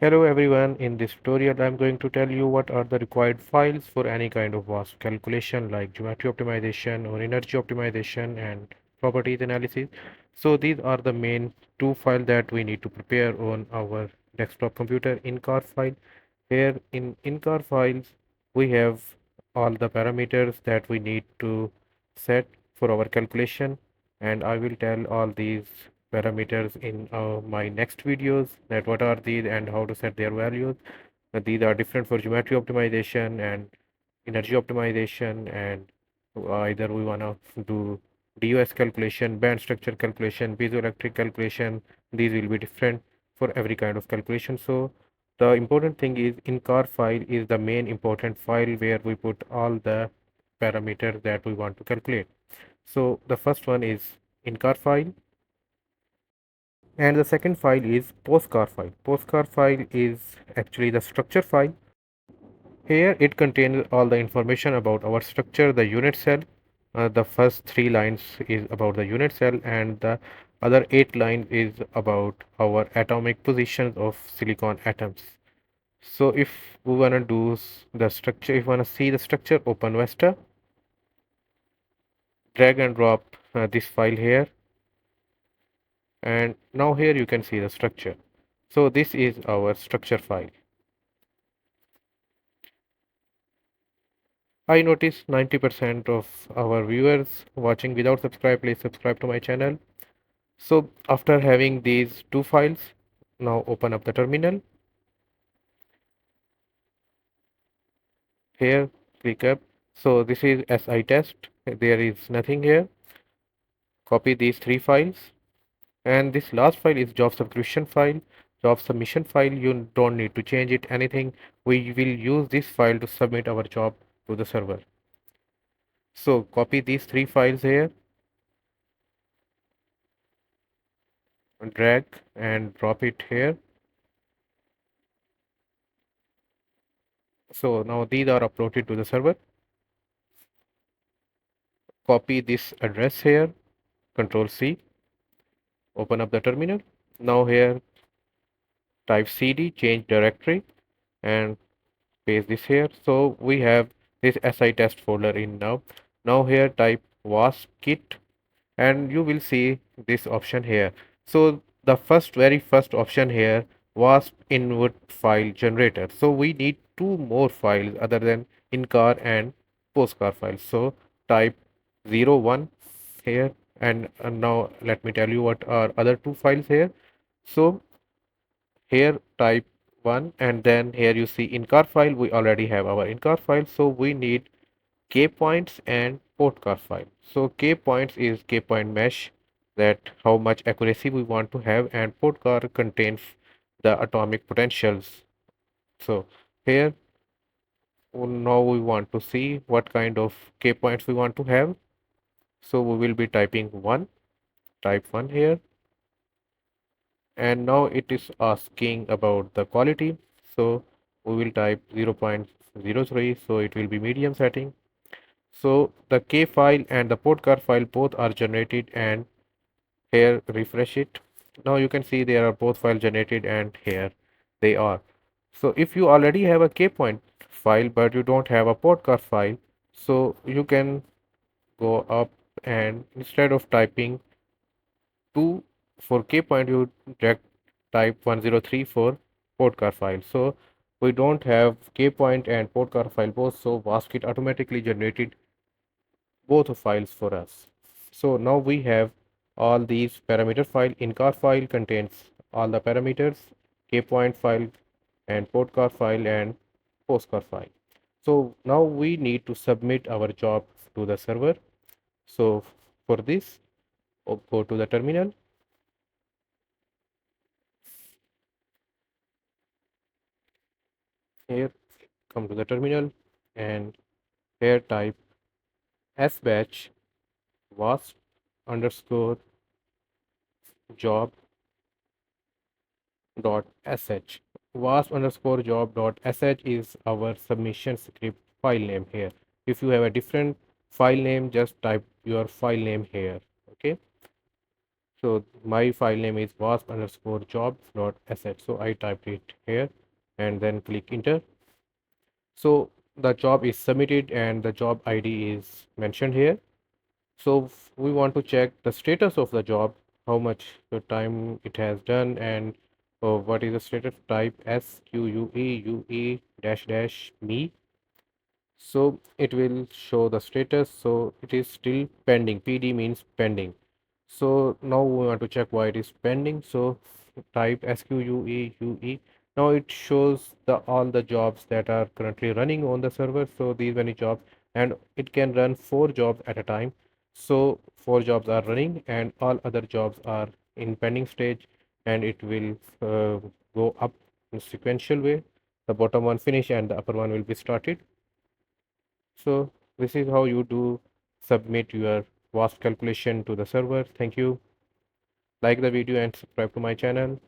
Hello everyone, in this tutorial I'm going to tell you what are the required files for any kind of VASP calculation like geometry optimization or energy optimization and properties analysis. So these are the main two files that we need to prepare on our desktop computer. INCAR file. Here in INCAR files we have all the parameters that we need to set for our calculation, and I will tell all these parameters in my next videos, that what are these and how to set their values. These are different for geometry optimization and energy optimization, and either we want to do DOS calculation, band structure calculation, piezoelectric calculation. These will be different for every kind of calculation. So the important thing is in car file is the main important file where we put all the parameters that we want to calculate. So the first one is in car file, and the second file is POSCAR file. POSCAR file is actually the structure file. Here it contains all the information about our structure, the unit cell. The first 3 lines is about the unit cell, and the other 8 lines is about our atomic positions of silicon atoms. So if we want to do the structure, if we want to see the structure, open Vesta, drag and drop this file here, and now here you can see the structure. So this is our structure file. I notice 90% of our viewers watching without subscribe. Please subscribe to my channel. So after having these two files, now open up the terminal. Here click up. So this is SI test. There is nothing here. Copy these 3 files, and this last file is job subscription file, job submission file. You don't need to change it anything. We will use this file to submit our job to the server. So copy these 3 files here, drag and drop it here. So now these are uploaded to the server. Copy this address here, Control C, open up the terminal. Now here type cd, change directory, and paste this here. So we have this SI test folder in now. Now here type wasp kit, and you will see this option here. So the very first option here, wasp input file generator. So we need 2 more files other than INCAR and POSCAR files. So type 01 here, and now let me tell you what are other 2 files here. So here type 1, and then here you see INCAR file. We already have our INCAR file, so we need KPOINTS and POTCAR file. So KPOINTS is K-point mesh, that how much accuracy we want to have, and POTCAR contains the atomic potentials. So here now we want to see what kind of KPOINTS we want to have. So we will be typing 1, type 1 here, and now it is asking about the quality. So we will type 0.03, so it will be medium setting. So the K file and the POTCAR file both are generated, and here refresh it. Now you can see there are both files generated, and here they are. So if you already have a K point file but you don't have a POTCAR file, so you can go up, and instead of typing 2 for K point, you direct type 103 for POTCAR file. So we don't have K point and POTCAR file both, so VASP automatically generated both files for us. So now we have all these parameter file. INCAR file contains all the parameters, K point file and POTCAR file and POSCAR file. So now we need to submit our job to the server. So for this, go to the terminal. Here, come to the terminal, and here type sbatch wasp underscore job dot sh. Wasp underscore job dot sh is our submission script file name here. If you have a different file name, just type your file name here. Okay. So my file name is wasp underscore jobs.sh. So I typed it here and then click enter. So the job is submitted and the job ID is mentioned here. So we want to check the status of the job, how much the time it has done, and what is the status type SQUE dash dash me. So it will show the status. So it is still pending. PD means pending. So now we want to check why it is pending. So type SQUE. Now it shows the all the jobs that are currently running on the server. So these many jobs, and it can run 4 jobs at a time. So 4 jobs are running and all other jobs are in pending stage, and it will go up in sequential way. The bottom one finish and the upper one will be started. So this is how you do submit your VASP calculation to the server. Thank you. Like the video and subscribe to my channel.